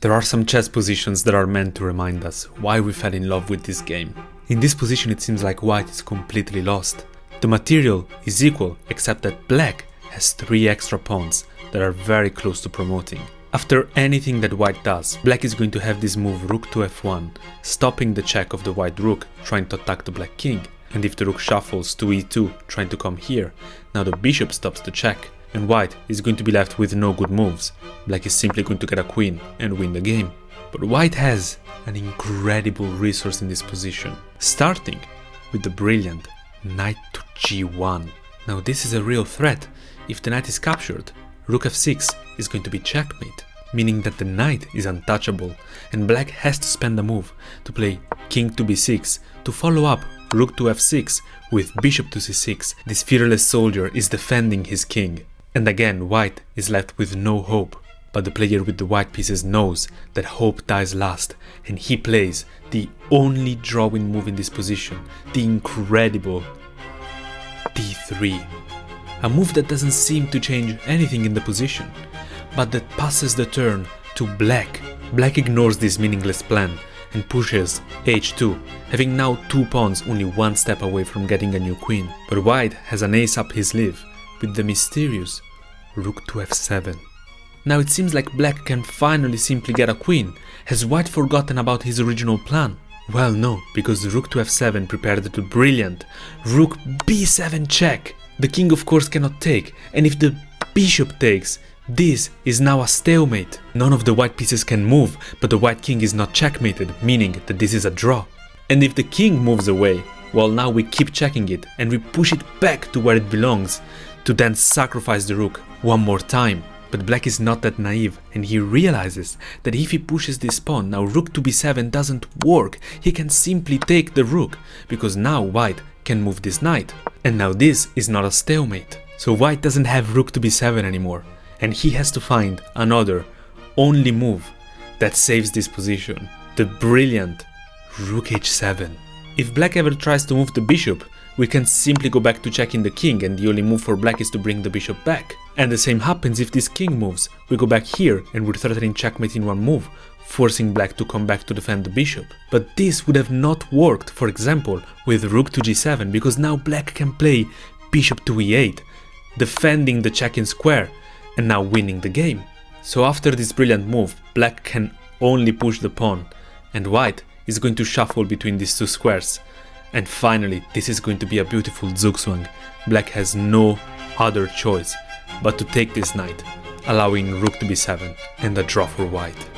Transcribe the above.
There are some chess positions that are meant to remind us why we fell in love with this game. In this position it seems like white is completely lost. The material is equal except that black has 3 extra pawns that are very close to promoting. After anything that white does, black is going to have this move rook to f1, stopping the check of the white rook trying to attack the black king. And if the rook shuffles to e2 trying to come here, now the bishop stops the check. And white is going to be left with no good moves. Black is simply going to get a queen and win the game. But white has an incredible resource in this position, starting with the brilliant knight to g1. Now this is a real threat. If the knight is captured, rook f6 is going to be checkmate, meaning that the knight is untouchable and black has to spend a move to play king to b6 to follow up rook to f6 with bishop to c6. This fearless soldier is defending his king. And again, white is left with no hope, but the player with the white pieces knows that hope dies last, and he plays the only drawing move in this position, the incredible d3. A move that doesn't seem to change anything in the position, but that passes the turn to black. Black ignores this meaningless plan and pushes h2, having now 2 pawns only 1 step away from getting a new queen. But white has an ace up his sleeve with the mysterious rook to f7. Now it seems like black can finally simply get a queen. Has white forgotten about his original plan? Well, no, because the rook to f7 prepared the brilliant rook b7 check. The king of course cannot take, and if the bishop takes, this is now a stalemate. None of the white pieces can move, but the white king is not checkmated, meaning that this is a draw. And if the king moves away, well, now we keep checking it and we push it back to where it belongs to then sacrifice the rook one more time. But black is not that naive and he realizes that if he pushes this pawn, now rook to b7 doesn't work. He can simply take the rook because now white can move this knight. And now this is not a stalemate. So white doesn't have rook to b7 anymore and he has to find another only move that saves this position. The brilliant rook h7. If black ever tries to move the bishop, we can simply go back to checking the king and the only move for black is to bring the bishop back. And the same happens if this king moves. We go back here and we're threatening checkmate in one move, forcing black to come back to defend the bishop. But this would have not worked, for example, with rook to g7 because now black can play bishop to e8, defending the check-in square and now winning the game. So after this brilliant move, black can only push the pawn and white is going to shuffle between these 2 squares. And finally, this is going to be a beautiful zugzwang. Black has no other choice but to take this knight, allowing rook to b7 and a draw for white.